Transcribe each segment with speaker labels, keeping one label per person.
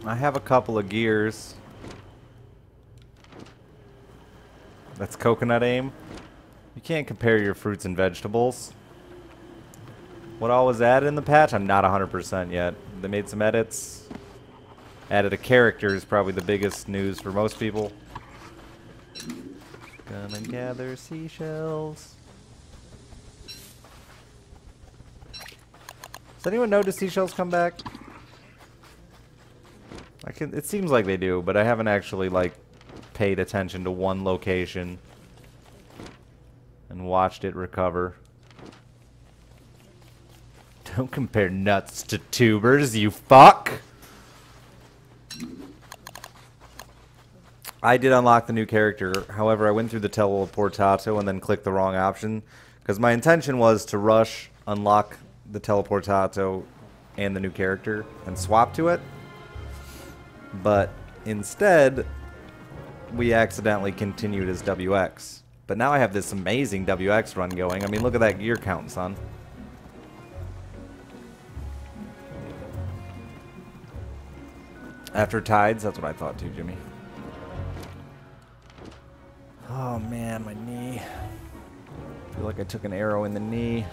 Speaker 1: I have a couple of gears. That's coconut aim. You can't compare your fruits and vegetables. What all was added in the patch? I'm not 100% yet. They made some edits. Added a character is probably the biggest news for most people. Gonna gather seashells. Does anyone know, do seashells come back? It seems like they do, but I haven't actually like paid attention to one location and watched it recover. Don't compare nuts to tubers, you fuck! I did unlock the new character, however I went through the teleportato and then clicked the wrong option, because my intention was to rush, unlock the teleportato and the new character and swap to it, but instead we accidentally continued as WX. But now I have this amazing WX run going. I mean, look at that gear count, son. After tides, that's what I thought too, Jimmy. Oh man, my knee. I feel like I took an arrow in the knee.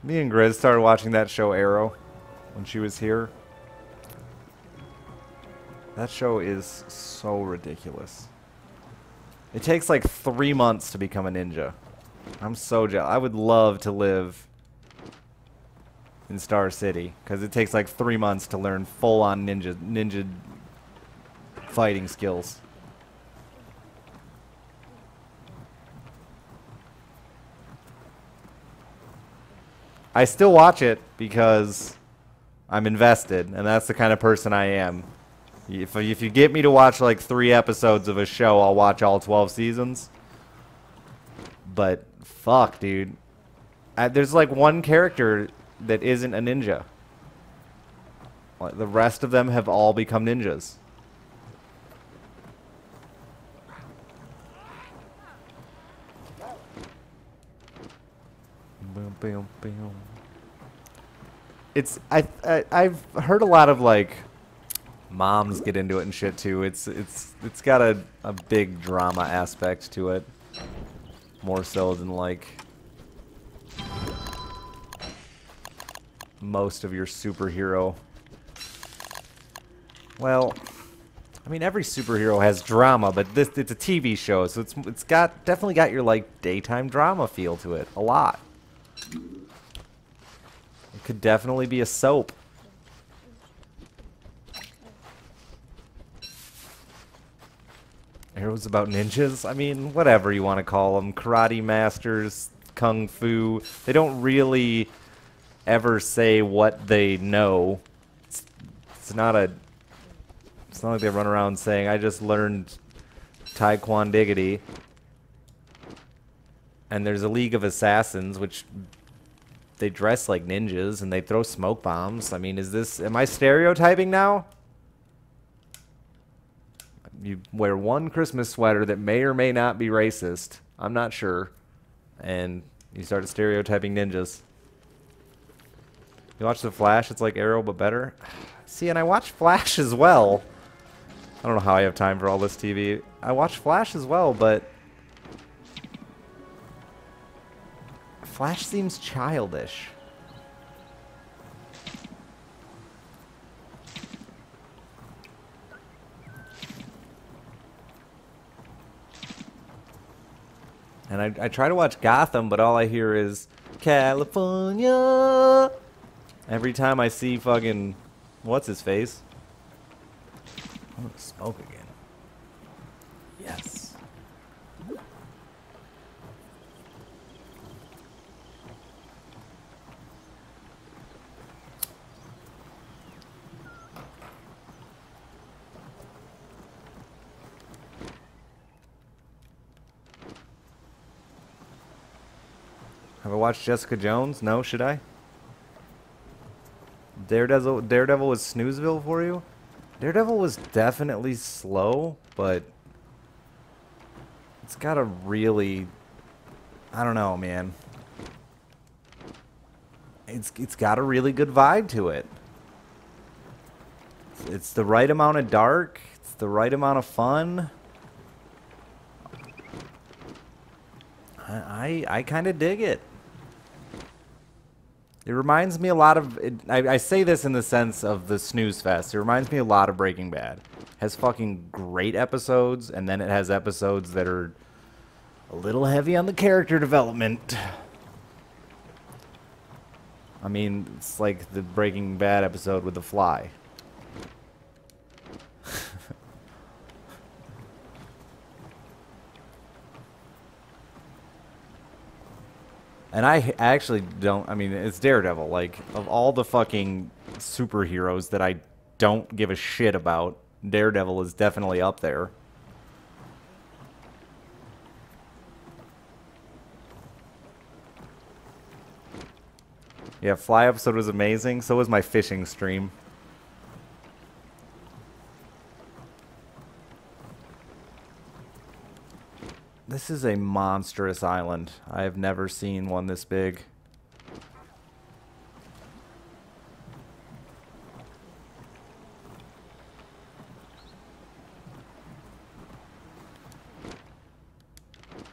Speaker 1: Me and Grizz started watching that show Arrow when she was here. That show is so ridiculous. It takes like 3 months to become a ninja. I'm so jealous. I would love to live in Star City because it takes like 3 months to learn full-on ninja fighting skills. I still watch it because I'm invested, and that's the kind of person I am. If you get me to watch like 3 episodes of a show, I'll watch all 12 seasons. But fuck, dude. There's like one character that isn't a ninja. The rest of them have all become ninjas. Boom, boom, boom. I've heard a lot of like moms get into it and shit too. It's got a big drama aspect to it, more so than like most of your superhero. Well, I mean every superhero has drama, but it's a TV show, so it's definitely got your like daytime drama feel to it a lot. It could definitely be a soap. Arrows about ninjas? I mean, whatever you want to call them. Karate masters, kung fu. They don't really ever say what they know. It's not like they run around saying, I just learned Taekwondiggity. And there's a League of Assassins, which they dress like ninjas and they throw smoke bombs. I mean, am I stereotyping now? You wear one Christmas sweater that may or may not be racist. I'm not sure. And you start stereotyping ninjas. You watch The Flash, it's like Arrow, but better. See, and I watch Flash as well. I don't know how I have time for all this TV. I watch Flash as well, but Flash seems childish. And I try to watch Gotham, but all I hear is California. Every time I see fucking what's his face. I'm gonna smoke again. Yes. Have I watched Jessica Jones? No, should I? Daredevil was Snoozeville for you? Daredevil was definitely slow, but it's got a really I don't know, man. It's got a really good vibe to it. It's the right amount of dark. It's the right amount of fun. I kind of dig it. It reminds me a lot of... I say this in the sense of the snooze fest. It reminds me a lot of Breaking Bad. It has fucking great episodes, and then it has episodes that are a little heavy on the character development. I mean, it's like the Breaking Bad episode with the fly. And I actually don't... I mean, it's Daredevil. Like, of all the fucking superheroes that I don't give a shit about, Daredevil is definitely up there. Yeah, Fly episode was amazing. So was my fishing stream. This is a monstrous island. I have never seen one this big.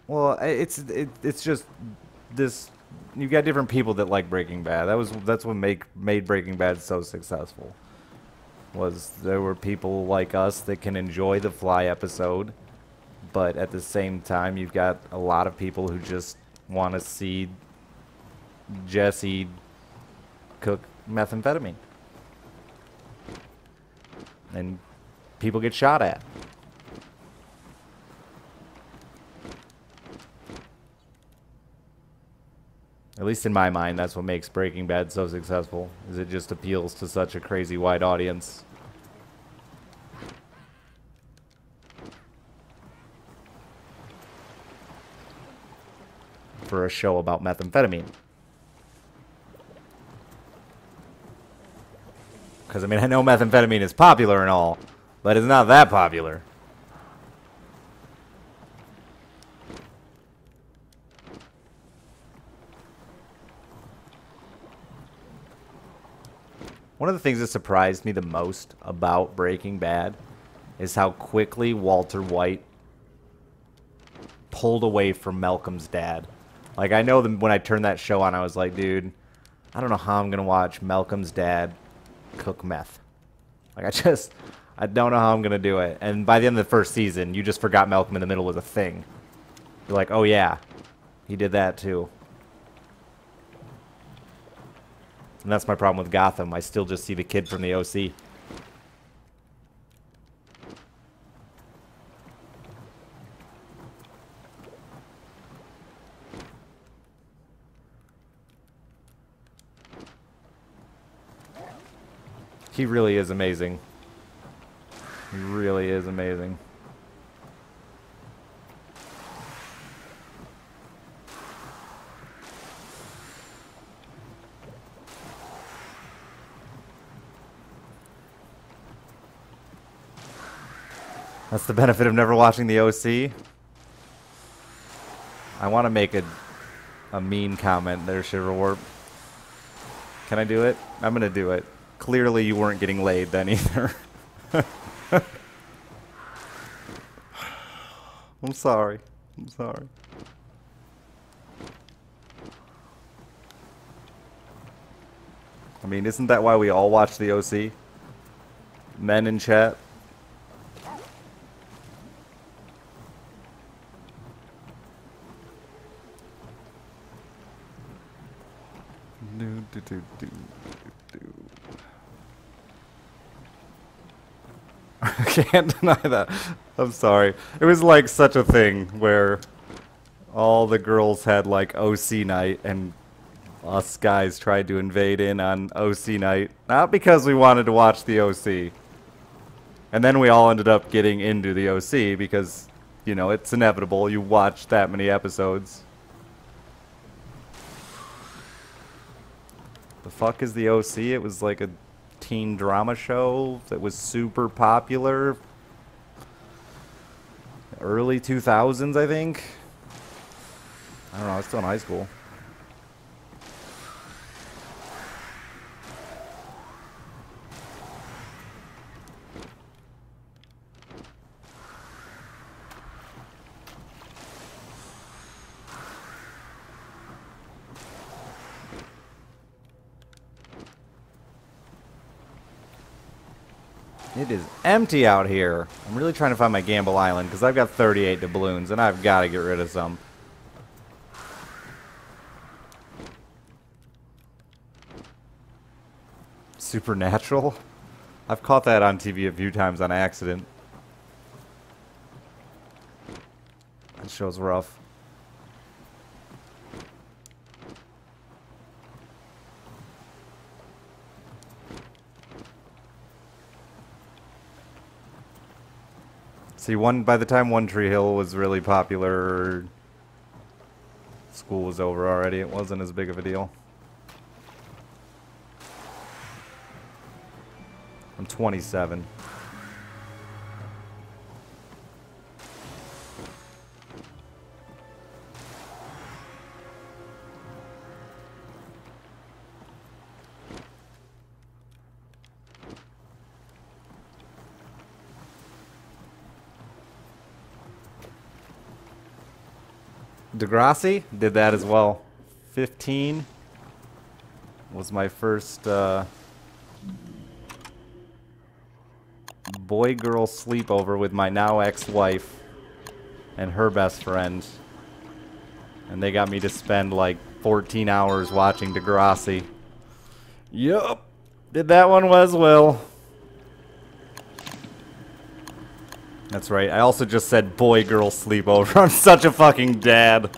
Speaker 1: Well, it's just this. You've got different people that like Breaking Bad. That's what made Breaking Bad so successful. Was there were people like us that can enjoy the Fly episode. But at the same time, you've got a lot of people who just want to see Jesse cook methamphetamine. And people get shot at. At least in my mind, that's what makes Breaking Bad so successful, is it just appeals to such a crazy wide audience. For a show about methamphetamine. Because, I mean, I know methamphetamine is popular and all, but it's not that popular. One of the things that surprised me the most about Breaking Bad is how quickly Walter White pulled away from Malcolm's dad. Like, I know when I turned that show on, I was like, dude, I don't know how I'm going to watch Malcolm's dad cook meth. Like, I don't know how I'm going to do it. And by the end of the first season, you just forgot Malcolm in the Middle was a thing. You're like, oh yeah, he did that too. And that's my problem with Gotham. I still just see the kid from the OC. He really is amazing. He really is amazing. That's the benefit of never watching the OC. I want to make a mean comment there, Shiverwarp. Can I do it? I'm going to do it. Clearly you weren't getting laid then either. I'm sorry. I'm sorry. I mean, isn't that why we all watch the OC? Men in chat. I can't deny that. I'm sorry. It was like such a thing where all the girls had like OC night and us guys tried to invade in on OC night. Not because we wanted to watch the OC. And then we all ended up getting into the OC because, you know, it's inevitable. You watch that many episodes. The fuck is the OC? It was like a teen drama show that was super popular. Early 2000s, I think. I don't know, I was still in high school. It is empty out here. I'm really trying to find my Gamble Island because I've got 38 doubloons and I've got to get rid of some. Supernatural? I've caught that on TV a few times on accident. That show's rough. See, by the time One Tree Hill was really popular, school was over already. It wasn't as big of a deal. I'm 27. Degrassi did that as well. 15 was my first boy-girl sleepover with my now ex-wife and her best friend. And they got me to spend like 14 hours watching Degrassi. Yup. Did that one as well. That's right. I also just said boy-girl sleepover. I'm such a fucking dad.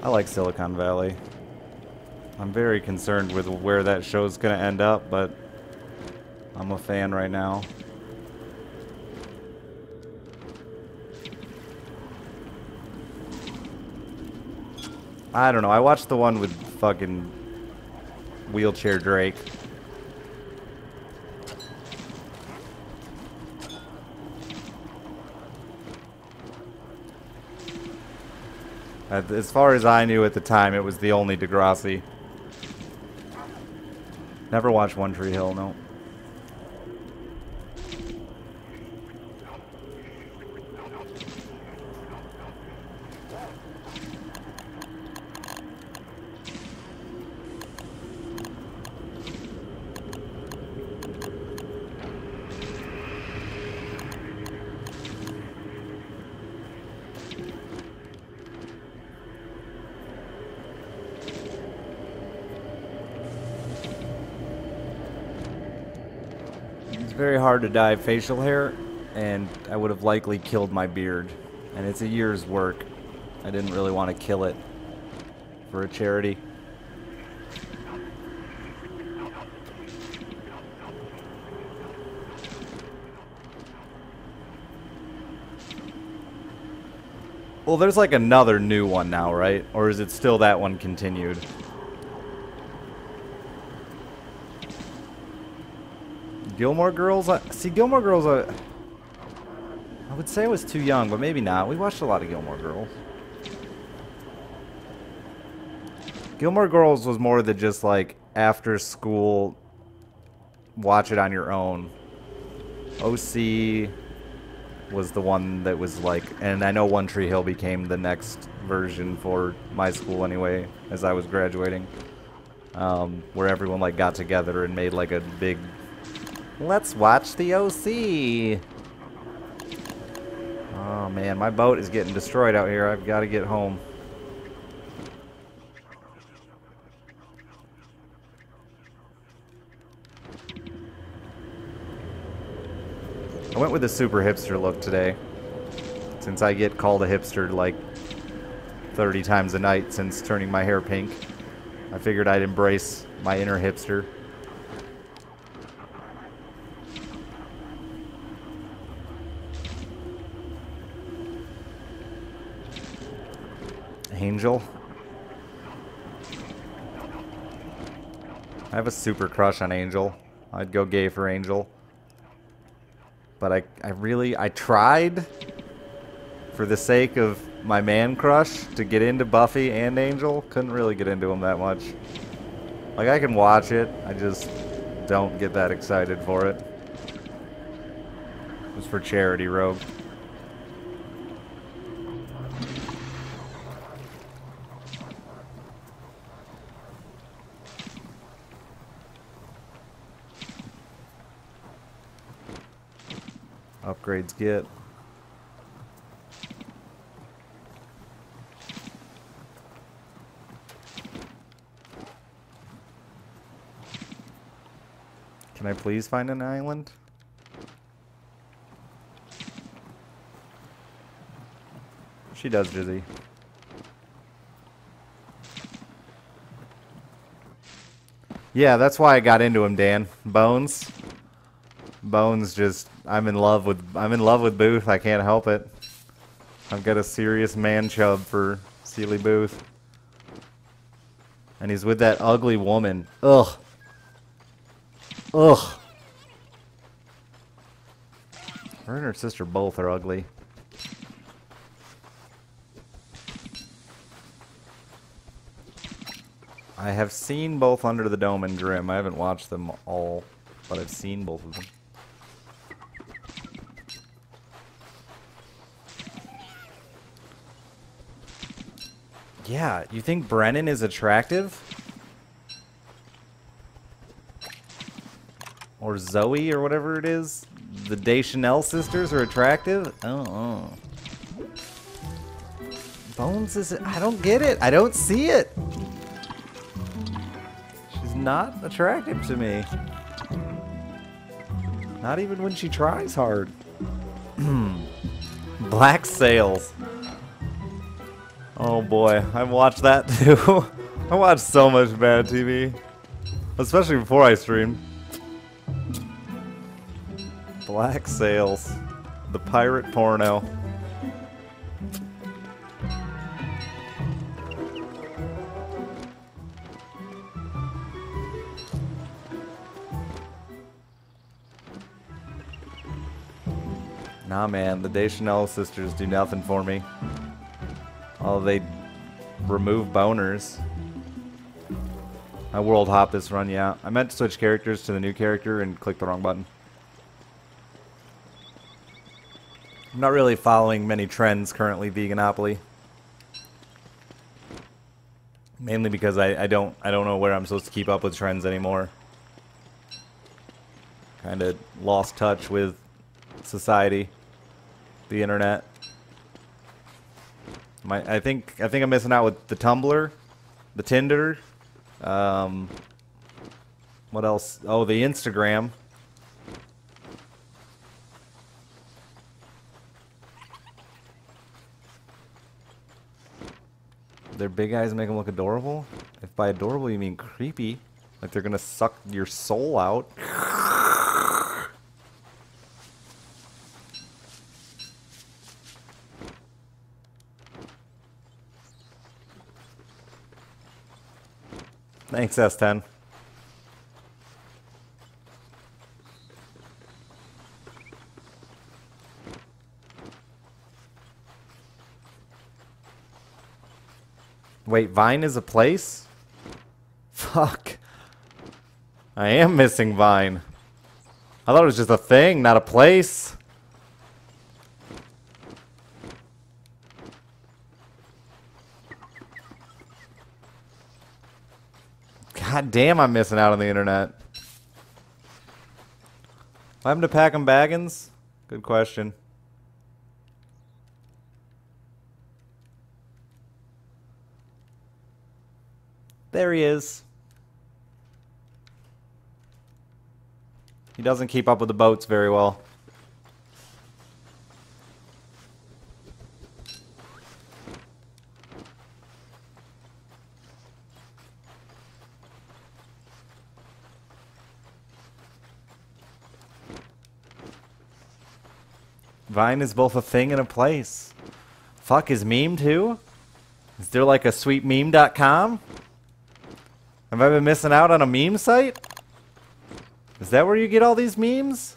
Speaker 1: I like Silicon Valley. I'm very concerned with where that show's gonna end up, but I'm a fan right now. I don't know. I watched the one with fucking Wheelchair Drake. As far as I knew at the time, it was the only Degrassi. Never watched One Tree Hill, no. Very hard to dye facial hair, and I would have likely killed my beard. And it's a year's work. I didn't really want to kill it for a charity. Well, there's like another new one now, right? Or is it still that one continued? Gilmore Girls? See, Gilmore Girls, I would say I was too young, but maybe not. We watched a lot of Gilmore Girls. Gilmore Girls was more than just like after school, watch it on your own. OC was the one that was like, and I know One Tree Hill became the next version for my school anyway, as I was graduating, where everyone like got together and made like a big, let's watch the OC. Oh man, my boat is getting destroyed out here. I've got to get home. I went with a super hipster look today, since I get called a hipster like 30 times a night since turning my hair pink. I figured I'd embrace my inner hipster. Angel. I have a super crush on Angel. I'd go gay for Angel. But I tried for the sake of my man crush to get into Buffy and Angel. Couldn't really get into them that much. Like, I can watch it, I just don't get that excited for it. It was for charity, Rogue. Upgrades get. Can I please find an island? She does, Jizzy. Yeah, that's why I got into him, Dan. Bones. Bones just I'm in love with Booth. I can't help it. I've got a serious man chub for Sealy Booth. And he's with that ugly woman. Ugh. Ugh. Her and her sister both are ugly. I have seen both Under the Dome and Grimm. I haven't watched them all, but I've seen both of them. Yeah, you think Brennan is attractive? Or Zoe, or whatever it is? The Deschanel sisters are attractive? Oh. Bones is... I don't get it. I don't see it. She's not attractive to me. Not even when she tries hard. Black Sails. Oh boy, I've watched that too. I watched so much bad TV. Especially before I streamed. Black Sails. The pirate porno. Nah man, the Deschanel sisters do nothing for me. Oh, they remove boners. I world hop this run, yeah. I meant to switch characters to the new character and click the wrong button. I'm not really following many trends currently, Veganopoly. Mainly because I don't know where I'm supposed to keep up with trends anymore. Kind of lost touch with society, the internet. I think I'm missing out with the Tumblr, the Tinder, what else? Oh, the Instagram. Their big eyes make them look adorable? If by adorable you mean creepy, like they're gonna suck your soul out. Thanks, S10. Wait, Vine is a place? Fuck. I am missing Vine. I thought it was just a thing, not a place. God damn, I'm missing out on the internet. What happened to Packin' Baggins? Good question. There he is. He doesn't keep up with the boats very well. Vine is both a thing and a place. Fuck, is meme too? Is there like a sweetmeme.com? Have I been missing out on a meme site? Is that where you get all these memes?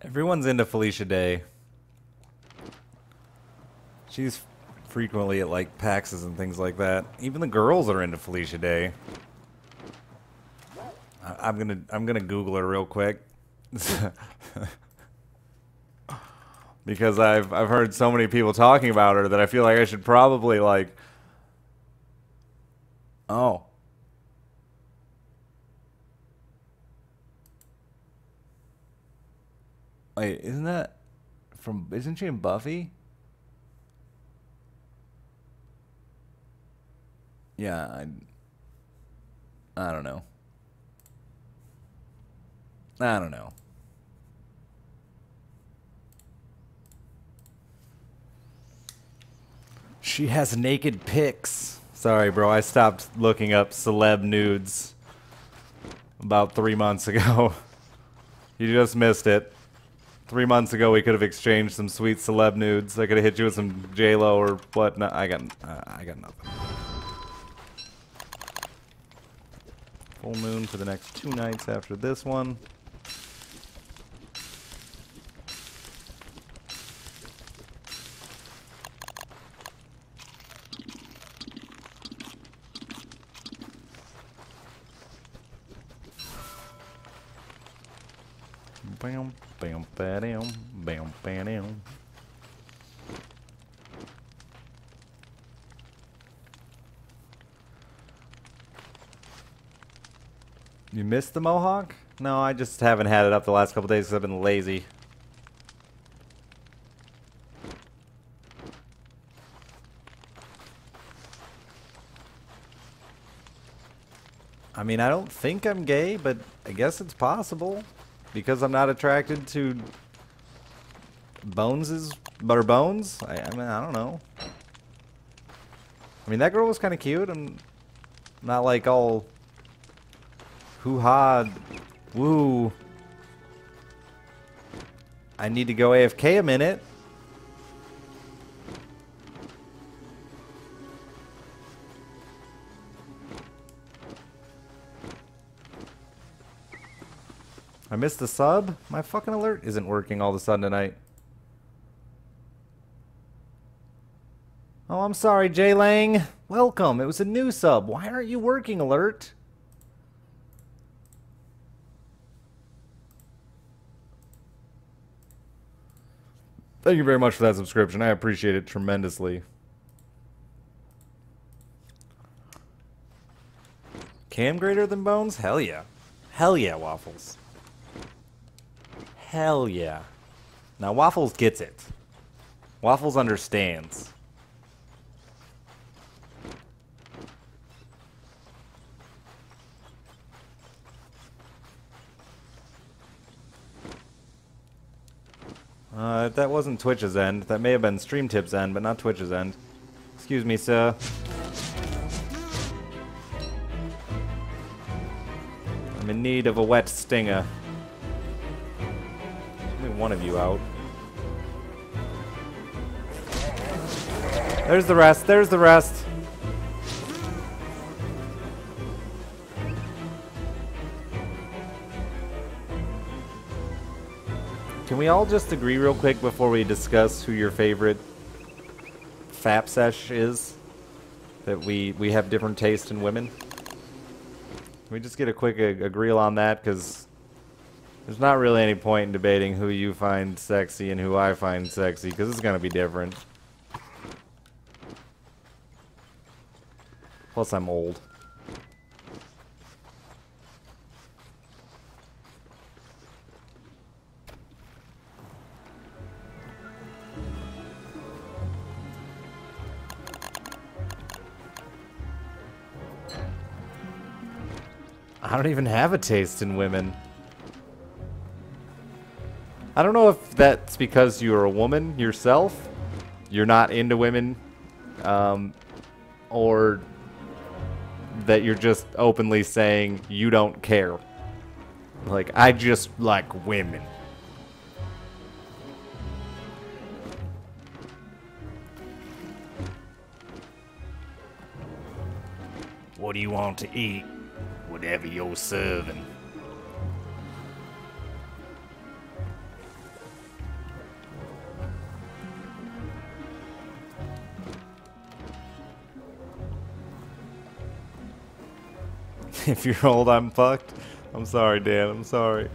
Speaker 1: Everyone's into Felicia Day. She's frequently at like PAXs and things like that. Even the girls are into Felicia Day. I'm gonna Google her real quick. Because I've heard so many people talking about her that I feel like I should probably like. Oh. Wait, isn't she in Buffy? Yeah, I don't know. I don't know. She has naked pics. Sorry, bro, I stopped looking up celeb nudes about 3 months ago. You just missed it. 3 months ago, we could have exchanged some sweet celeb nudes. I could have hit you with some J-Lo or what. No, I got nothing. Full moon for the next 2 nights after this one. Bam, bam, bam, bam, bam. You missed the mohawk? No, I just haven't had it up the last couple days because I've been lazy. I mean, I don't think I'm gay, but I guess it's possible. Because I'm not attracted to bones. I mean, I don't know. I mean, that girl was kind of cute. I'm not like all hoo-ha, woo. I need to go AFK a minute. I missed the sub? My fucking alert isn't working all of a sudden tonight. Oh, I'm sorry, Jay Lang. Welcome. It was a new sub. Why aren't you working, alert? Thank you very much for that subscription. I appreciate it tremendously. Cam greater than Bones? Hell yeah. Hell yeah, Waffles. Hell yeah. Now, Waffles gets it. Waffles understands. That wasn't Twitch's end. That may have been StreamTip's end, but not Twitch's end. Excuse me, sir. I'm in need of a wet stinger. Only one of you out. There's the rest. There's the rest. Can we all just agree real quick before we discuss who your favorite fap sesh is? That we have different taste in women? Can we just get a quick agree on that? Because there's not really any point in debating who you find sexy and who I find sexy, because it's going to be different. Plus, I'm old. I don't even have a taste in women. I don't know if that's because you're a woman yourself, you're not into women, or that you're just openly saying you don't care. Like, I just like women. What do you want to eat? Whatever you're serving. If you're old, I'm fucked. I'm sorry, Dan. I'm sorry.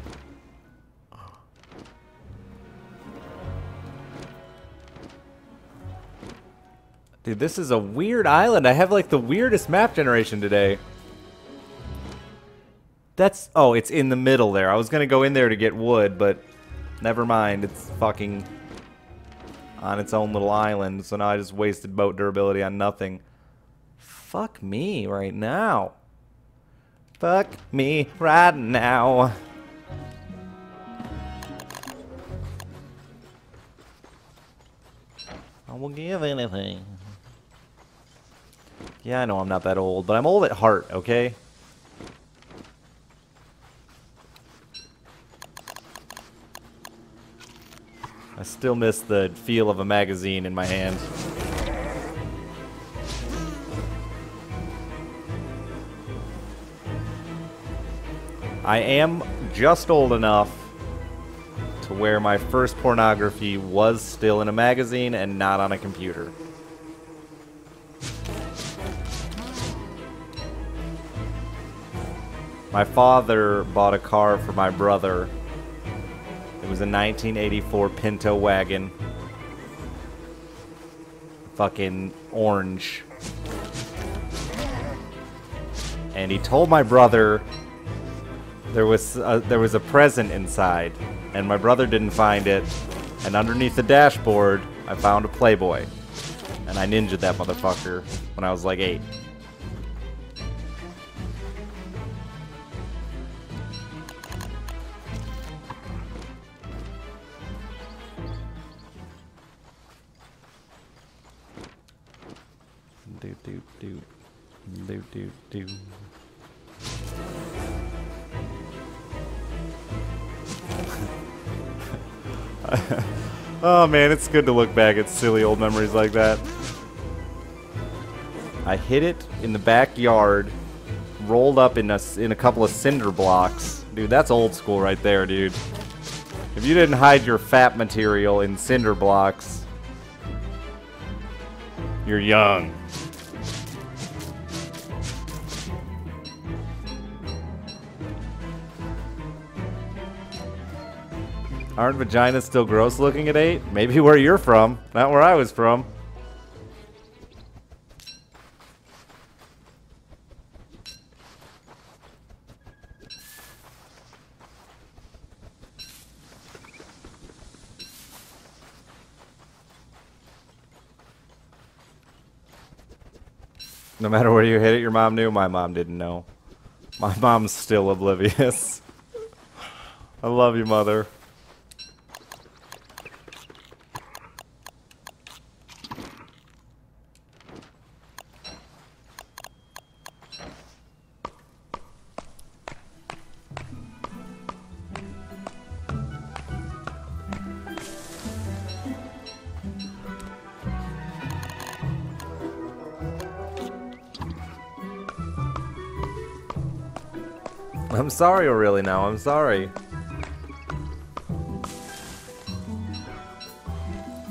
Speaker 1: Dude, this is a weird island. I have like the weirdest map generation today. That's... Oh, it's in the middle there. I was gonna go in there to get wood, but never mind. It's fucking on its own little island. So now I just wasted boat durability on nothing. Fuck me right now. Fuck me right now. I will give anything. Yeah, I know I'm not that old, but I'm old at heart, okay? I still miss the feel of a magazine in my hand. I am just old enough to where my first pornography was still in a magazine and not on a computer. My father bought a car for my brother. It was a 1984 Pinto wagon. Fucking orange. And he told my brother there was a present inside, and my brother didn't find it. And underneath the dashboard, I found a Playboy, and I ninja'd that motherfucker when I was like 8. Do do do do do do. Oh man, it's good to look back at silly old memories like that. I hid it in the backyard, rolled up in a couple of cinder blocks. Dude, that's old school right there, dude. If you didn't hide your fat material in cinder blocks, you're young. Aren't vaginas still gross looking at 8? Maybe where you're from, not where I was from. No matter where you hit it, your mom knew. My mom didn't know. My mom's still oblivious. I love you, mother. I'm sorry, Aurelia, now. I'm sorry.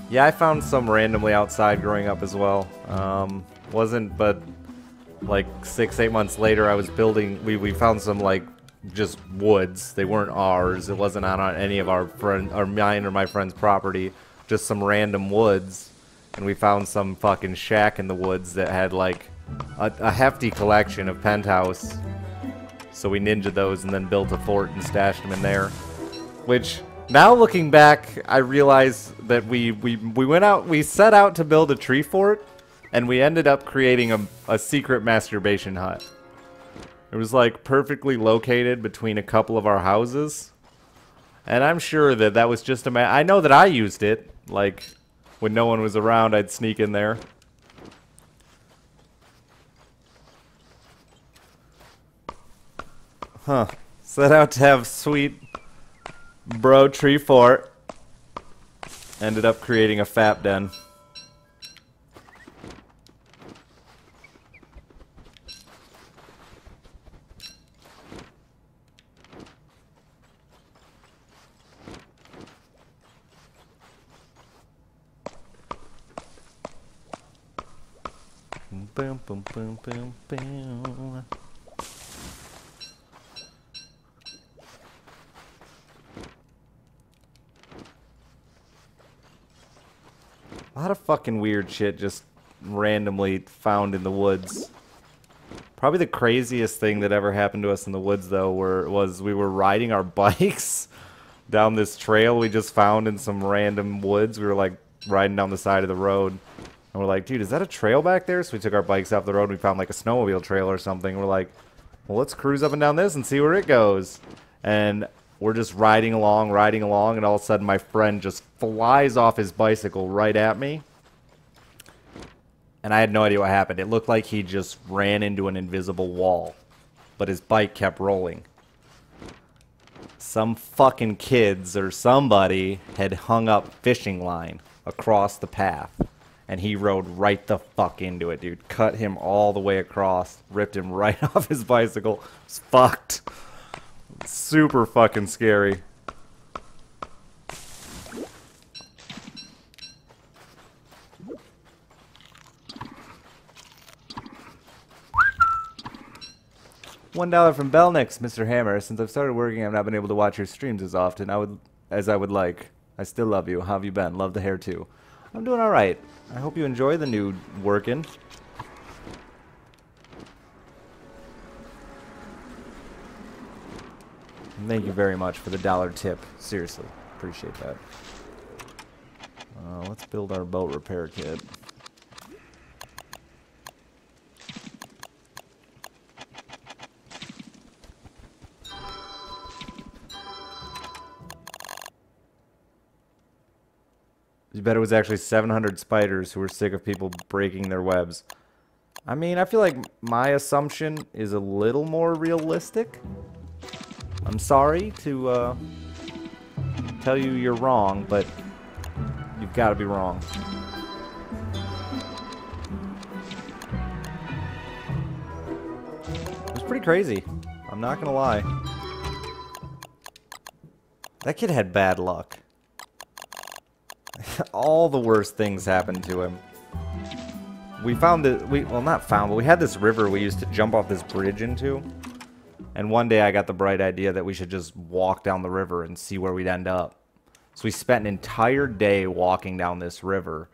Speaker 1: Yeah, I found some randomly outside growing up as well. Wasn't, but like 6-8 months later, I was building. We found some like just woods. They weren't ours. It wasn't on any of our friend or mine or my friend's property. Just some random woods, and we found some fucking shack in the woods that had like a hefty collection of penthouse. So we ninja'd those and then built a fort and stashed them in there. Which, now looking back, I realize that we went out, we set out to build a tree fort, and we ended up creating a secret masturbation hut. It was like perfectly located between a couple of our houses. And I'm sure that that was just I know that I used it. Like, when no one was around, I'd sneak in there. Huh. Set out to have sweet bro tree fort. Ended up creating a fap den. Boom, boom, boom, boom, boom. A lot of fucking weird shit just randomly found in the woods. Probably the craziest thing that ever happened to us in the woods, though, was we were riding our bikes down this trail we just found in some random woods. We were like riding down the side of the road. And we're like, dude, is that a trail back there? So we took our bikes off the road and we found like a snowmobile trail or something. We're like, well, let's cruise up and down this and see where it goes. And we're just riding along, and all of a sudden my friend just flies off his bicycle right at me. And I had no idea what happened. It looked like he just ran into an invisible wall. But his bike kept rolling. Some fucking kids or somebody had hung up fishing line across the path. And he rode right the fuck into it, dude. Cut him all the way across. Ripped him right off his bicycle. It was fucked. Super fucking scary. $1 from Belnix, Mr. Hammer. Since I've started working, I've not been able to watch your streams as often as I would like. I still love you. How have you been? Love the hair too. I'm doing alright. I hope you enjoy the new working. Thank you very much for the $1 tip. Seriously, appreciate that. Let's build our boat repair kit. You bet it was actually 700 spiders who were sick of people breaking their webs. I mean, I feel like my assumption is a little more realistic. I'm sorry to tell you you're wrong, but you've got to be wrong. It was pretty crazy. I'm not gonna lie. That kid had bad luck. All the worst things happened to him. We found that well, not found, but we had this river we used to jump off this bridge into. And one day I got the bright idea that we should just walk down the river and see where we'd end up. So we spent an entire day walking down this river,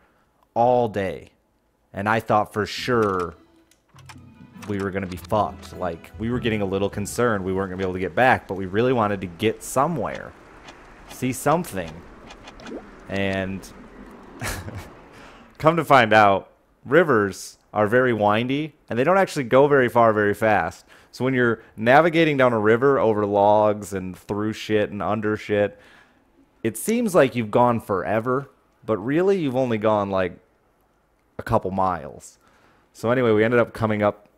Speaker 1: all day. And I thought for sure we were going to be fucked. Like, we were getting a little concerned we weren't going to be able to get back, but we really wanted to get somewhere. See something. And come to find out, rivers are very windy, and they don't actually go very far very fast. So when you're navigating down a river over logs and through shit and under shit, it seems like you've gone forever, but really you've only gone like a couple miles. So anyway, we ended up coming up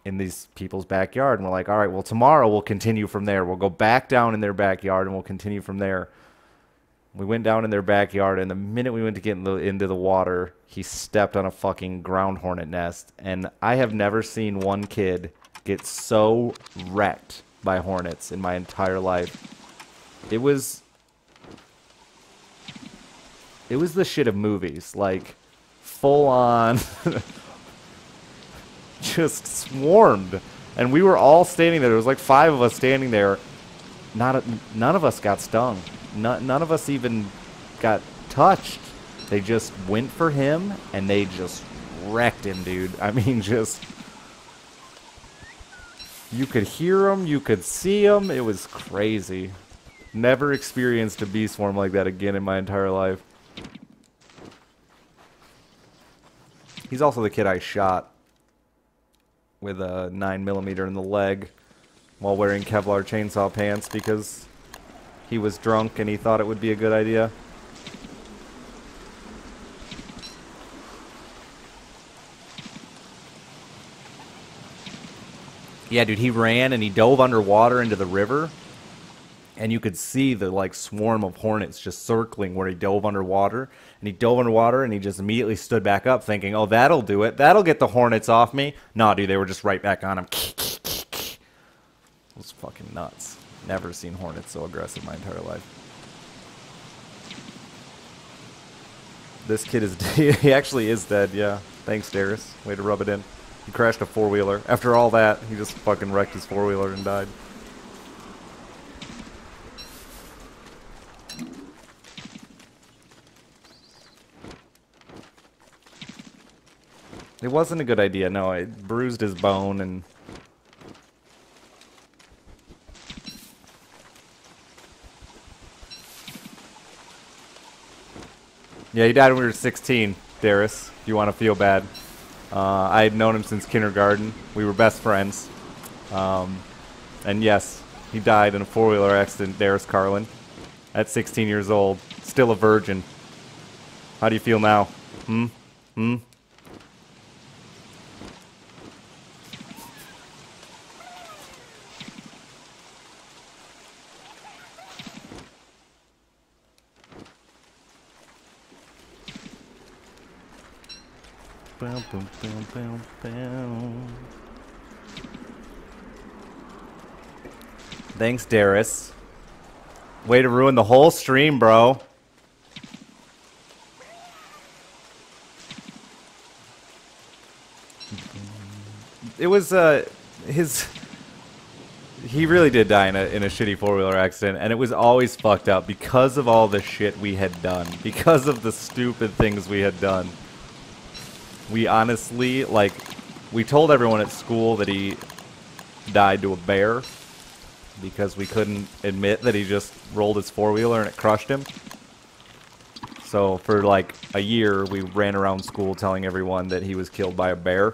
Speaker 1: in these people's backyard, and we're like, all right, well, tomorrow we'll continue from there. We'll go back down in their backyard, and we'll continue from there. We went down in their backyard, and the minute we went to get into the water, he stepped on a fucking ground hornet nest. And I have never seen one kid get so wrecked by hornets in my entire life. It was the shit of movies. Like, full on, just swarmed. And we were all standing there. There was like 5 of us standing there. None of us got stung. None of us even got touched. They just went for him, and they just wrecked him, dude. I mean, just... You could hear him, you could see him. It was crazy. Never experienced a bee swarm like that again in my entire life. He's also the kid I shot with a 9mm in the leg while wearing Kevlar chainsaw pants because he was drunk and he thought it would be a good idea. Yeah, dude, he ran and he dove underwater into the river, and you could see the, like, swarm of hornets just circling where he dove underwater. And he dove underwater, and he just immediately stood back up thinking, oh, that'll do it. That'll get the hornets off me. Nah, dude, they were just right back on him. It was fucking nuts. Never seen hornets so aggressive my entire life. This kid is... he actually is dead, yeah. Thanks, Darius. Way to rub it in. He crashed a four-wheeler. After all that, he just fucking wrecked his four-wheeler and died. It wasn't a good idea, no. It bruised his bone and... Yeah, he died when we were 16, Darius, if you want to feel bad. I had known him since kindergarten. We were best friends. And yes, he died in a four-wheeler accident, Darius Carlin, at 16 years old. Still a virgin. How do you feel now? Hmm? Boom, boom, boom, boom, boom. Thanks, Darius. Way to ruin the whole stream, bro. It was, he really did die in a shitty four-wheeler accident, and it was always fucked up because of all the shit we had done. Because of the stupid things we had done. We honestly, like, we told everyone at school that he died to a bear because we couldn't admit that he just rolled his four-wheeler and it crushed him. So for like a year, we ran around school telling everyone that he was killed by a bear.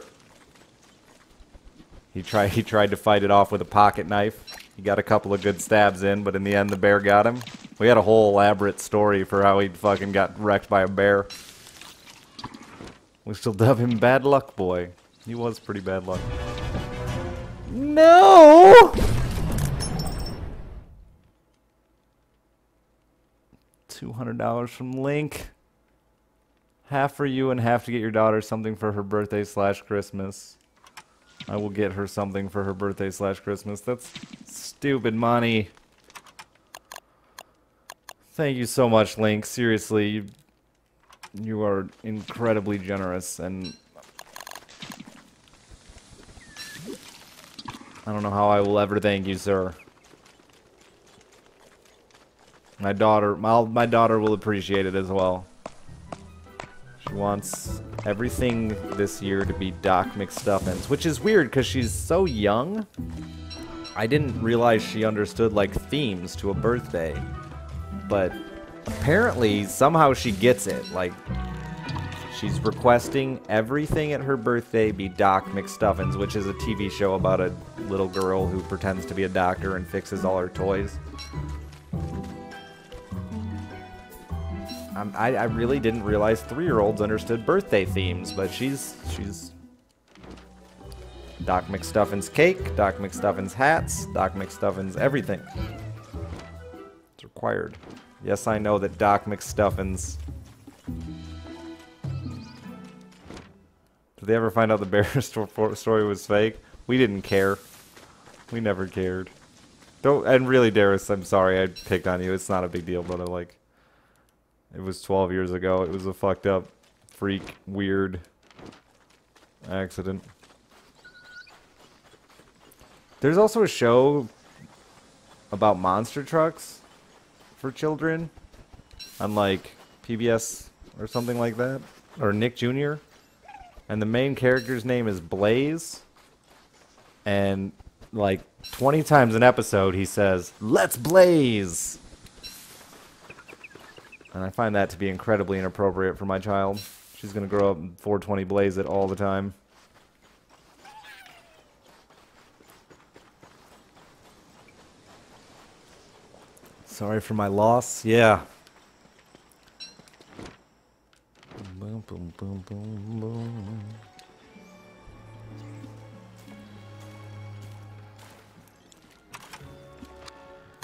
Speaker 1: He tried to fight it off with a pocket knife. He got a couple of good stabs in, but in the end the bear got him. We had a whole elaborate story for how he fucking got wrecked by a bear. We still dub him Bad Luck Boy. He was pretty bad luck. No! $200 from Link. Half for you and half to get your daughter something for her birthday / Christmas. I will get her something for her birthday / Christmas. That's stupid money. Thank you so much, Link. Seriously, you are incredibly generous, and I don't know how I will ever thank you, sir. My daughter will appreciate it as well. She wants everything this year to be Doc McStuffins, which is weird because she's so young. I didn't realize she understood, like, themes to a birthday, but apparently somehow she gets it. Like, she's requesting everything at her birthday be Doc McStuffins, which is a TV show about a little girl who pretends to be a doctor and fixes all her toys. I really didn't realize 3-year-olds understood birthday themes, but she's Doc McStuffins cake, Doc McStuffins hats, Doc McStuffins everything. It's required. Yes, I know that Doc McStuffins... Did they ever find out the bear story was fake? We didn't care. We never cared. Don't, and really, Darius, I'm sorry I picked on you. It's not a big deal, brother. Like, it was 12 years ago. It was a fucked up, freak, weird accident. There's also a show about monster trucks for children on, like, PBS or something like that. Or Nick Jr. And the main character's name is Blaze. And like 20 times an episode he says, "Let's blaze!" And I find that to be incredibly inappropriate for my child. She's gonna grow up and 420 blaze it all the time. Sorry for my loss. Yeah. Boom, boom, boom, boom,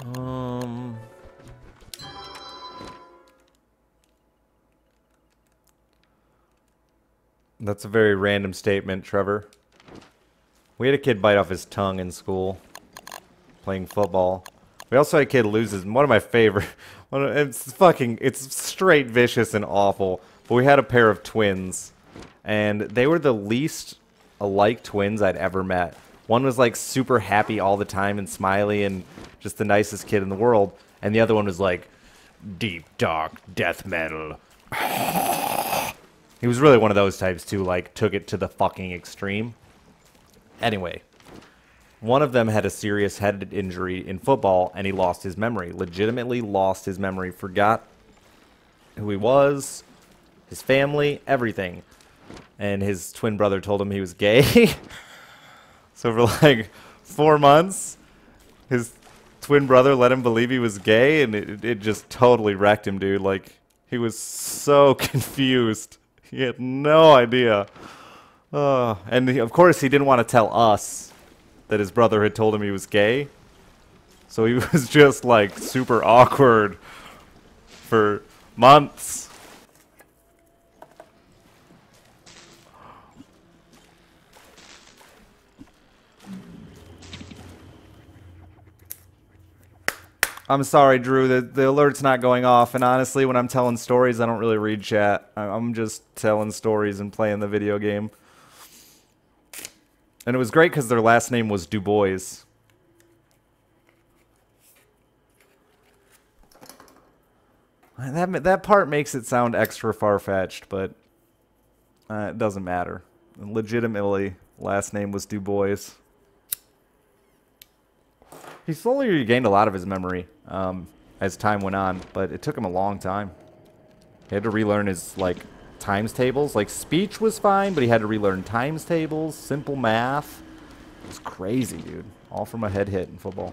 Speaker 1: boom. That's a very random statement, Trevor. We had a kid bite off his tongue in school playing football. We also had a kid lose his, one of my favorite, it's straight vicious and awful, but we had a pair of twins, and they were the least alike twins I'd ever met. One was like super happy all the time and smiley and just the nicest kid in the world, and the other one was like deep, dark, death metal. He was really one of those types too, like took it to the fucking extreme. Anyway. One of them had a serious head injury in football, and he lost his memory. Legitimately lost his memory. Forgot who he was, his family, everything. And his twin brother told him he was gay. So for like 4 months, his twin brother let him believe he was gay, and it just totally wrecked him, dude. Like, he was so confused. He had no idea. And of course, he didn't want to tell us that his brother had told him he was gay. So he was just like super awkward for months. I'm sorry, Drew, the alert's not going off, and honestly, when I'm telling stories, I don't really read chat. I'm just telling stories and playing the video game. And it was great because their last name was Du Bois. That part makes it sound extra far-fetched, but it doesn't matter. Legitimately, last name was Du Bois. He slowly regained a lot of his memory as time went on, but it took him a long time. He had to relearn his, like, times tables. Like, speech was fine, but he had to relearn times tables, simple math. It's crazy, dude. All from a head hit in football.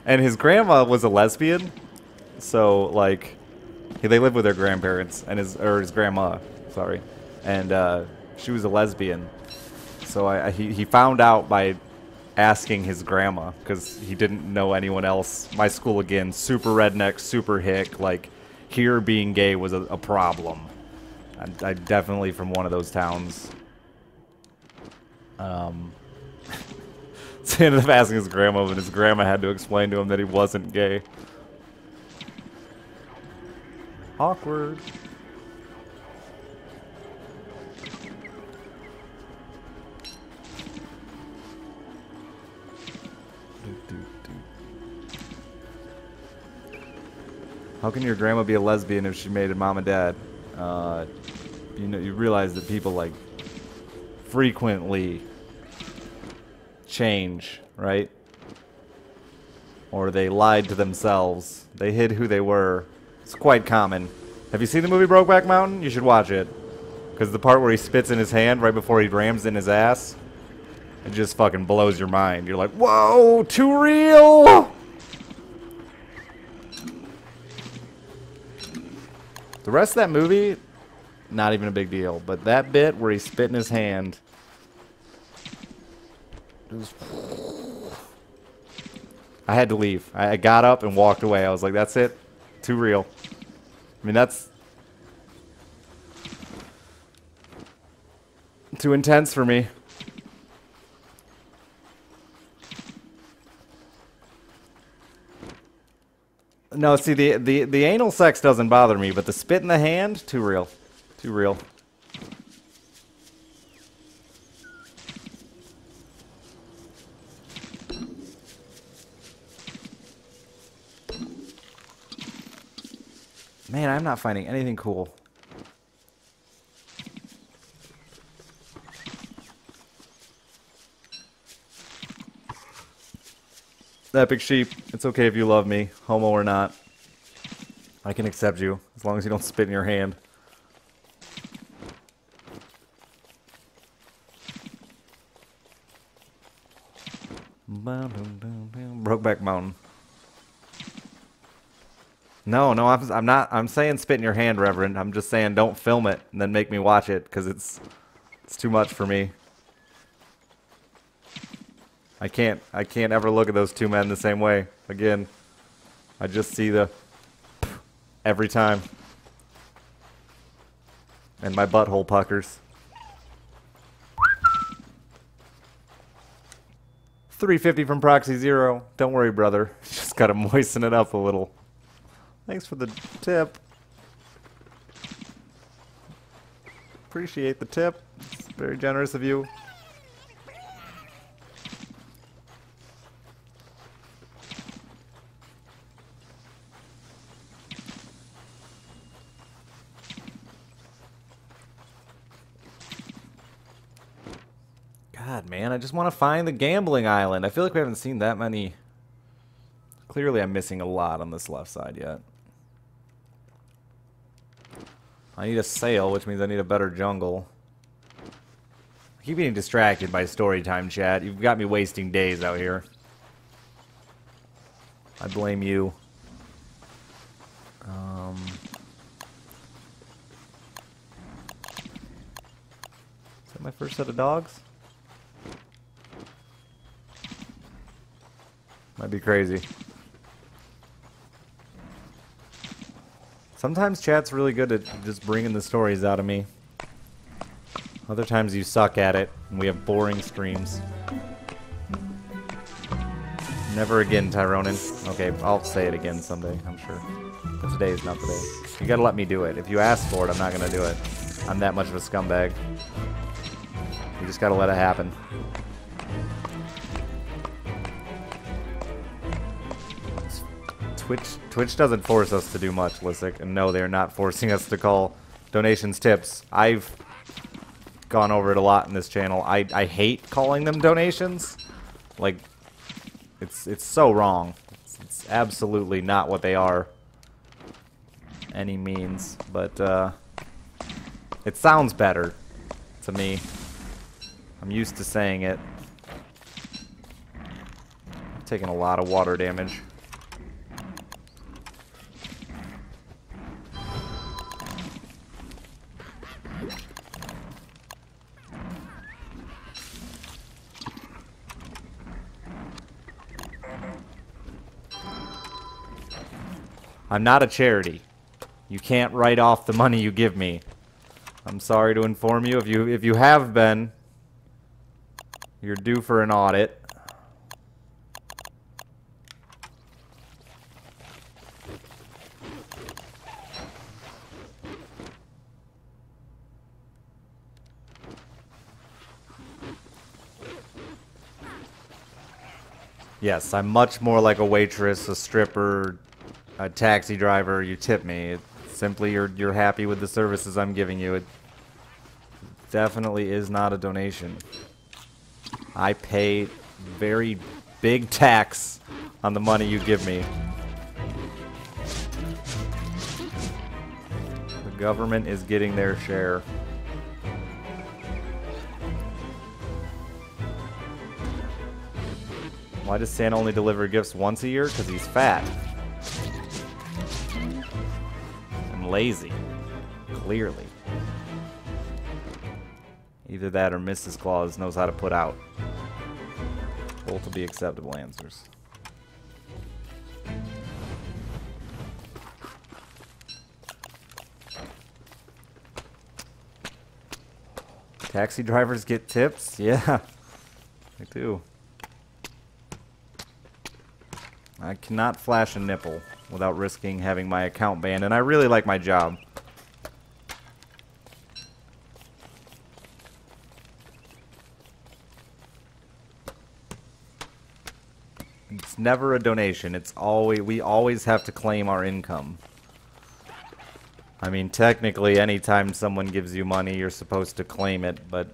Speaker 1: And his grandma was a lesbian, so like they lived with their grandparents and his grandma, sorry, and she was a lesbian. So he found out by asking his grandma, because he didn't know anyone else. My school, again, super redneck, super hick. Like, here being gay was a problem. I definitely from one of those towns. So he ended up asking his grandma, and his grandma had to explain to him that he wasn't gay. Awkward. How can your grandma be a lesbian if she made a mom and dad? You know, you realize that people like frequently change, right? Or they lied to themselves. They hid who they were. It's quite common. Have you seen the movie Brokeback Mountain? You should watch it. Because the part where he spits in his hand right before he rams in his ass, it just fucking blows your mind. You're like, whoa, too real! The rest of that movie, not even a big deal. But that bit where he spit in his hand, I had to leave. I got up and walked away. I was like, that's it. Too real. I mean, that's too intense for me. No, see, the anal sex doesn't bother me, but the spit in the hand, too real. Too real. Man, I'm not finding anything cool. Epic Sheep, it's okay if you love me, homo or not. I can accept you, as long as you don't spit in your hand. Brokeback Mountain. No, I'm not. I'm saying spit in your hand, Reverend. I'm just saying don't film it and then make me watch it, because it's too much for me. I can't ever look at those two men the same way again. I just see the every time, and my butthole puckers. 350 from Proxy Zero. Don't worry, brother. Just gotta moisten it up a little. Thanks for the tip. Appreciate the tip. It's very generous of you. God, man, I just want to find the gambling island. I feel like we haven't seen that many. Clearly, I'm missing a lot on this left side yet. I need a sail, which means I need a better jungle. I keep getting distracted by story time, chat. You've got me wasting days out here. I blame you. Is that my first set of dogs? Might be crazy. Sometimes chat's really good at just bringing the stories out of me. Other times you suck at it, and we have boring streams. Never again, Tyronin. Okay, I'll say it again someday, I'm sure. But today is not the day. You gotta let me do it. If you ask for it, I'm not gonna do it. I'm that much of a scumbag. You just gotta let it happen. Twitch doesn't force us to do much, Lissick, and no, they're not forcing us to call donations tips. I've gone over it a lot in this channel. I hate calling them donations. Like, it's so wrong. It's absolutely not what they are. Any means, but it sounds better to me. I'm used to saying it. I'm taking a lot of water damage. I'm not a charity. You can't write off the money you give me. I'm sorry to inform you. If you have been, you're due for an audit. Yes, I'm much more like a waitress, a stripper, a taxi driver. You tip me. It's simply you're happy with the services I'm giving you. It definitely is not a donation. I pay very big tax on the money you give me. The government is getting their share. Why does Santa only deliver gifts once a year? Because he's fat. And lazy. Clearly. Either that or Mrs. Claus knows how to put out. Both will be acceptable answers. Taxi drivers get tips? Yeah, they do. I cannot flash a nipple without risking having my account banned, and I really like my job. It's never a donation. It's always, we always have to claim our income. I mean, technically, anytime someone gives you money, you're supposed to claim it, but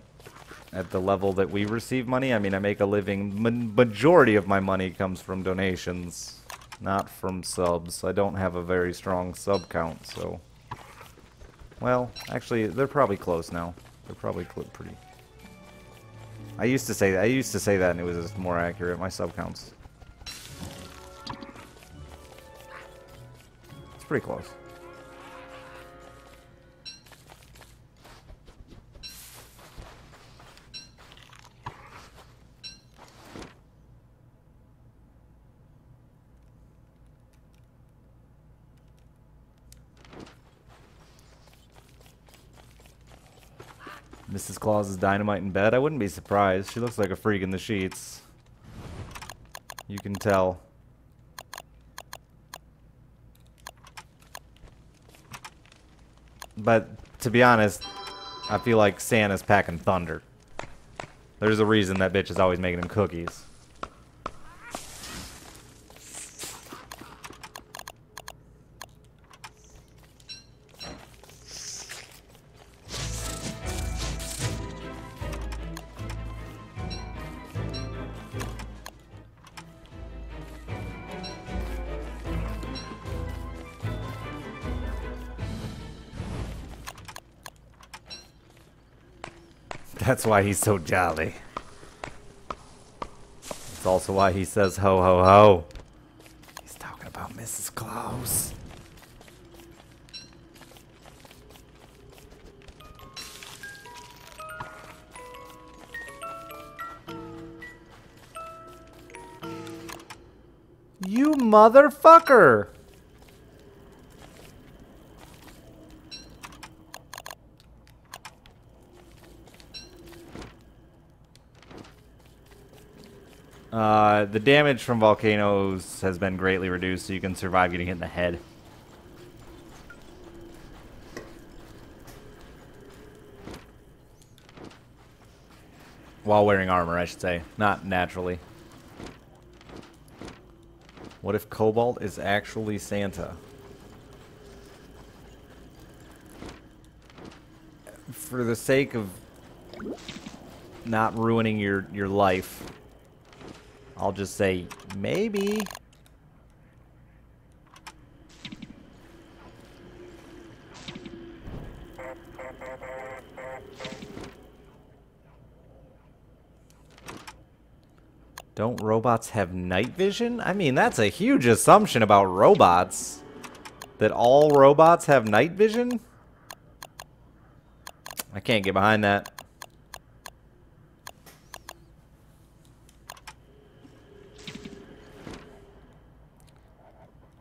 Speaker 1: at the level that we receive money, I mean, I make a living. Majority of my money comes from donations, not from subs. I don't have a very strong sub count, so... Well, actually, they're probably close now. They're probably pretty... I used to say that and it was just more accurate. My sub counts. It's pretty close. Mrs. Claus is dynamite in bed? I wouldn't be surprised. She looks like a freak in the sheets. You can tell. But, to be honest, I feel like Santa's packing thunder. There's a reason that bitch is always making him cookies. That's why he's so jolly. It's also why he says ho ho ho. He's talking about Mrs. Claus. You motherfucker! The damage from volcanoes has been greatly reduced, so you can survive getting hit in the head. While wearing armor, I should say. Not naturally. What if Cobalt is actually Santa? For the sake of not ruining your life, I'll just say, maybe. Don't robots have night vision? I mean, that's a huge assumption about robots. That all robots have night vision? I can't get behind that.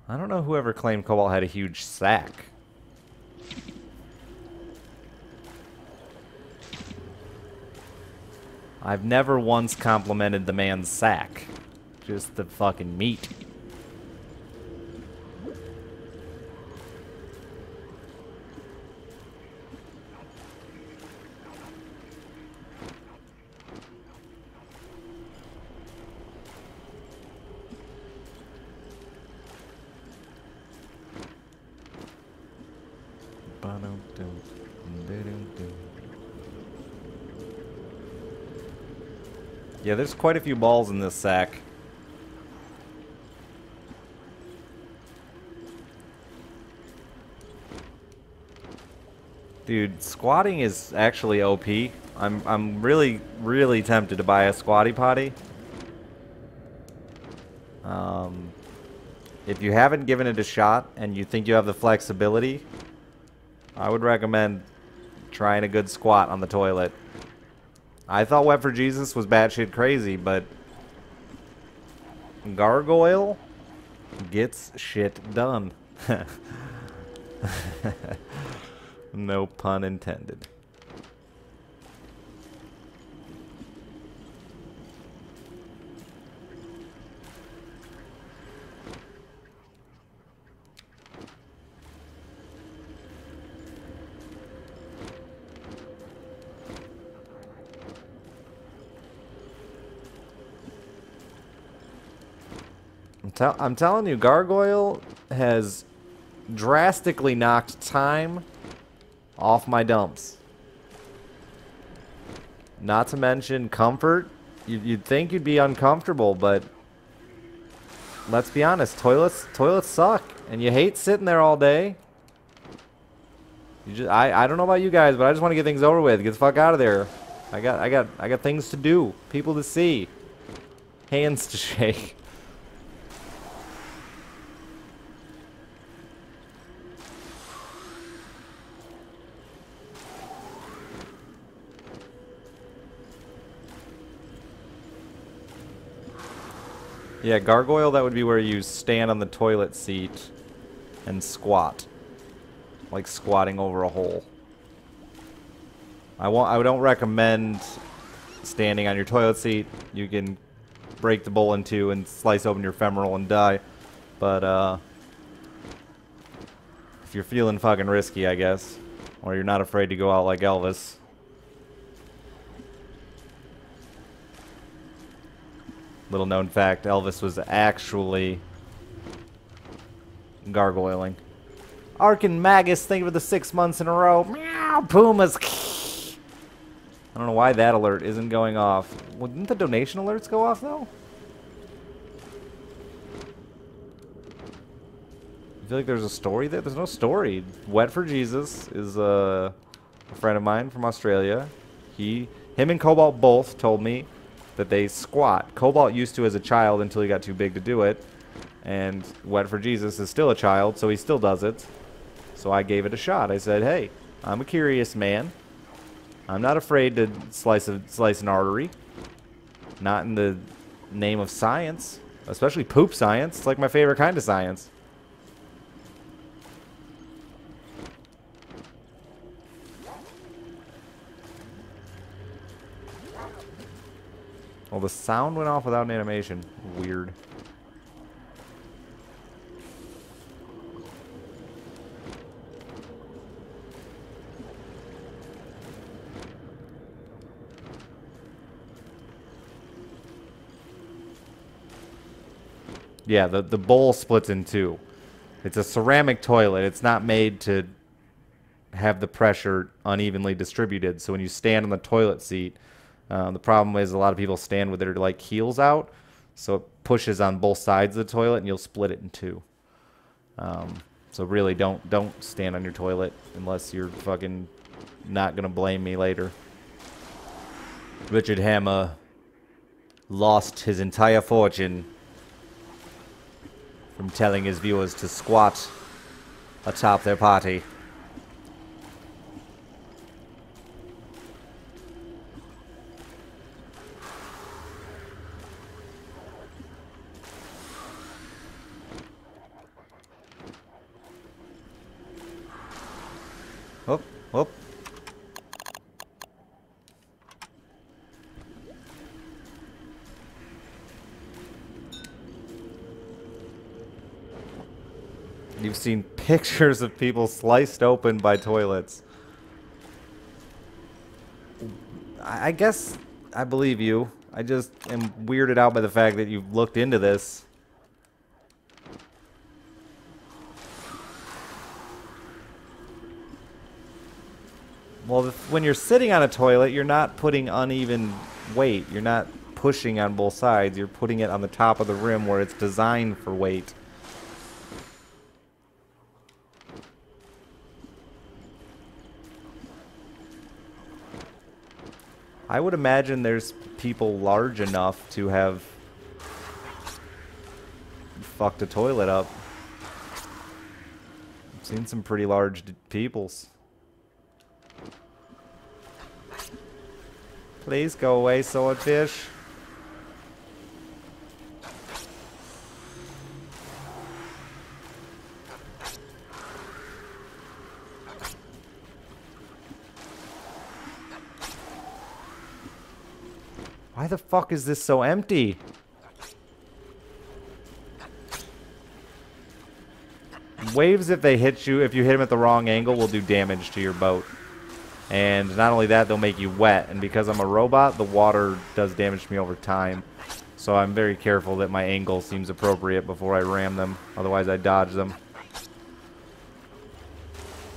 Speaker 1: I don't know whoever claimed Cobalt had a huge sack. I've never once complimented the man's sack. Just the fucking meat. Yeah, there's quite a few balls in this sack. Dude, squatting is actually OP. I'm really tempted to buy a squatty potty. If you haven't given it a shot and you think you have the flexibility, I would recommend trying a good squat on the toilet. I thought Wet for Jesus was batshit crazy, but Gargoyle gets shit done. No pun intended. I'm telling you, Gargoyle has drastically knocked time off my dumps. Not to mention comfort. You'd think you'd be uncomfortable, but let's be honest, toilets suck, and you hate sitting there all day. I don't know about you guys, but I just want to get things over with. Get the fuck out of there. I got things to do, people to see, hands to shake. Yeah, gargoyle, that would be where you stand on the toilet seat and squat. Like squatting over a hole. I don't recommend standing on your toilet seat. You can break the bowl in two and slice open your femoral and die. But if you're feeling fucking risky, I guess, or you're not afraid to go out like Elvis. Little known fact, Elvis was actually gargoyling. Arkin Magus, thank you for the 6 months in a row. Meow, Pumas. I don't know why that alert isn't going off. Wouldn't the donation alerts go off, though? I feel like there's a story there. There's no story. Wet for Jesus is a friend of mine from Australia. Him and Cobalt both told me that they squat. Cobalt used to as a child until he got too big to do it. And Wet for Jesus is still a child, so he still does it. So I gave it a shot. I said, hey, I'm a curious man. I'm not afraid to slice an artery. Not in the name of science. Especially poop science. It's like my favorite kind of science. Well, the sound went off without an animation. Weird. Yeah, the bowl splits in two. It's a ceramic toilet. It's not made to have the pressure unevenly distributed. So when you stand on the toilet seat, the problem is a lot of people stand with their like heels out, so it pushes on both sides of the toilet, and you'll split it in two. So really, don't stand on your toilet unless you're fucking not gonna blame me later. Richard Hammer lost his entire fortune from telling his viewers to squat atop their party. Whoop, whoop. You've seen pictures of people sliced open by toilets. I guess I believe you. I just am weirded out by the fact that you've looked into this. Well, when you're sitting on a toilet, you're not putting uneven weight. You're not pushing on both sides. You're putting it on the top of the rim where it's designed for weight. I would imagine there's people large enough to have fucked a toilet up. I've seen some pretty large peoples. Please go away, swordfish. Why the fuck is this so empty? Waves, if they hit you, if you hit them at the wrong angle, will do damage to your boat. And not only that, they'll make you wet. And because I'm a robot, the water does damage to me over time. So I'm very careful that my angle seems appropriate before I ram them. Otherwise, I dodge them.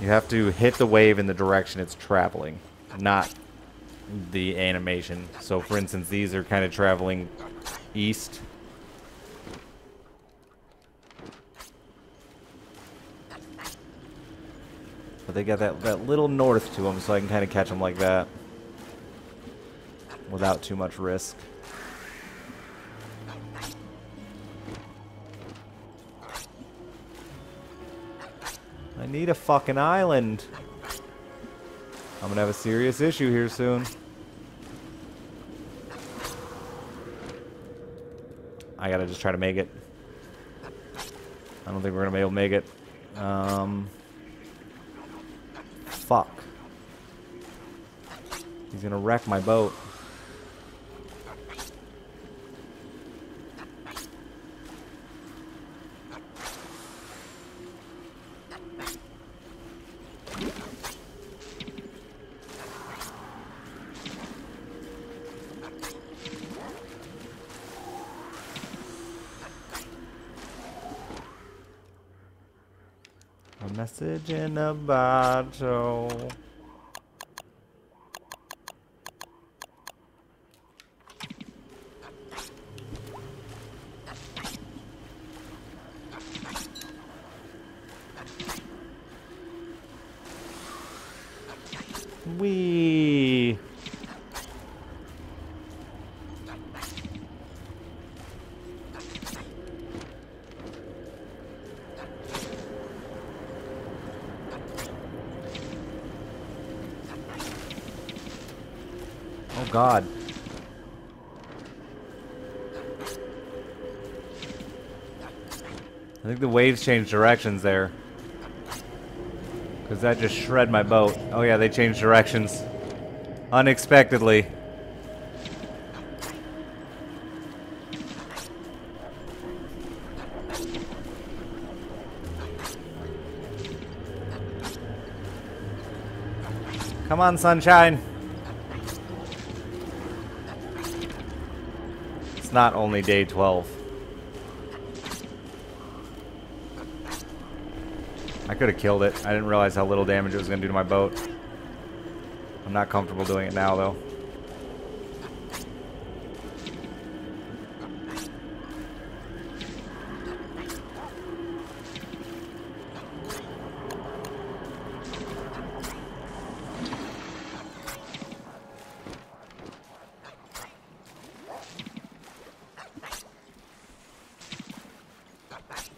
Speaker 1: You have to hit the wave in the direction it's traveling, not the animation. So for instance, these are kind of traveling east. But they got that little north to them, so I can kind of catch them like that without too much risk. I need a fucking island. I'm gonna have a serious issue here soon. I gotta just try to make it. I don't think we're gonna be able to make it. Fuck. He's gonna wreck my boat. A message in a bottle. Wee. Oh God. I think the waves changed directions there. Because that just shred my boat. Oh yeah, they changed directions. Unexpectedly. Come on, sunshine. It's not only day 12. I could have killed it. I didn't realize how little damage it was going to do to my boat. I'm not comfortable doing it now, though.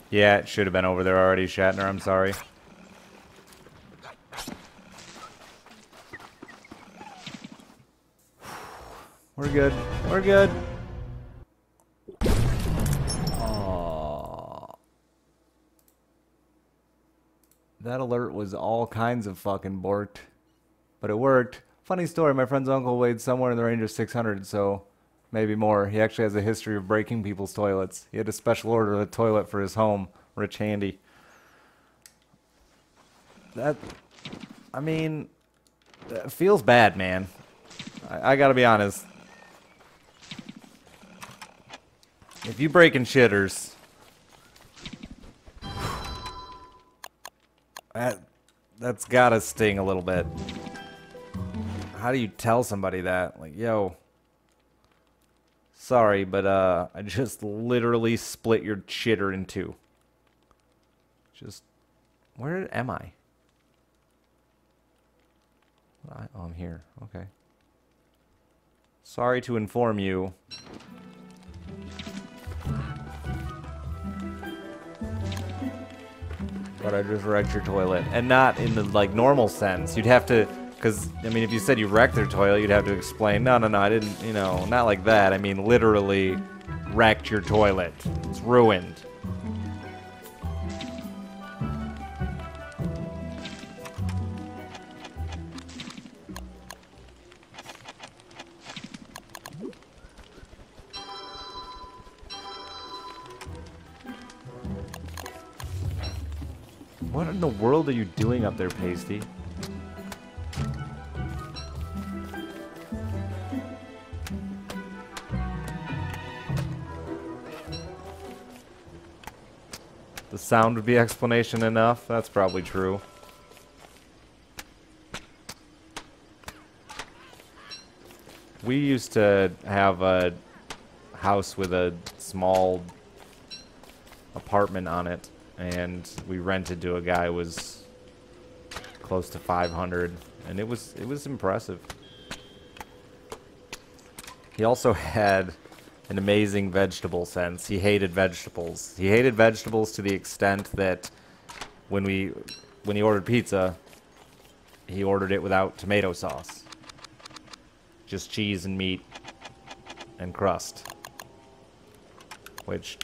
Speaker 1: Yeah, it should have been over there already, Shatner. I'm sorry. We're good. We're good. Oh. That alert was all kinds of fucking borked. But it worked. Funny story, my friend's uncle weighed somewhere in the range of 600, so maybe more. He actually has a history of breaking people's toilets. He had a special order of a toilet for his home. Rich handy. That, I mean, that feels bad, man. I gotta be honest. If you break in shitters, that's gotta sting a little bit. How do you tell somebody that? Like, yo, sorry, but I just literally split your shitter in two. Just, where am I? Oh, I'm here. Okay. Sorry to inform you. But I just wrecked your toilet. And not in the, like, normal sense. You'd have to, because, I mean, if you said you wrecked their toilet, you'd have to explain, no, I didn't, you know, not like that. I mean, literally wrecked your toilet. It's ruined. What in the world are you doing up there, Pasty? The sound would be explanation enough? That's probably true. We used to have a house with a small apartment on it, and we rented to a guy who was close to 500, and it was impressive. He also had an amazing vegetable sense. He hated vegetables. He hated vegetables to the extent that when he ordered pizza, he ordered it without tomato sauce. Just cheese and meat and crust. Which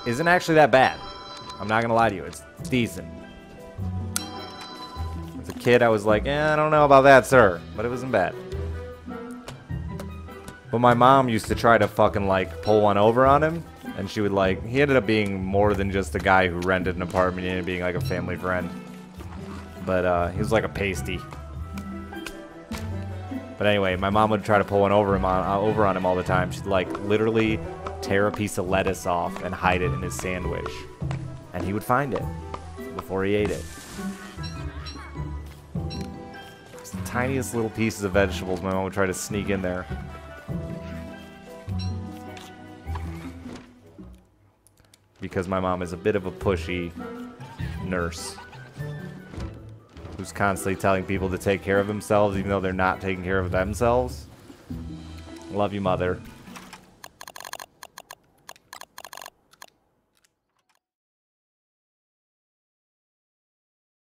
Speaker 1: isn't actually that bad. I'm not gonna lie to you, it's decent. As a kid, I was like, I don't know about that, sir. But it wasn't bad. But my mom used to try to fucking, like, pull one over on him. And she would, like, he ended up being more than just a guy who rented an apartment. He ended up being, like, a family friend. But, he was like a pasty. But anyway, my mom would try to pull one over on him all the time. She'd, like, literally tear a piece of lettuce off and hide it in his sandwich. And he would find it before he ate it. Just the tiniest little pieces of vegetables my mom would try to sneak in there. Because my mom is a bit of a pushy nurse who's constantly telling people to take care of themselves even though they're not taking care of themselves. Love you, mother.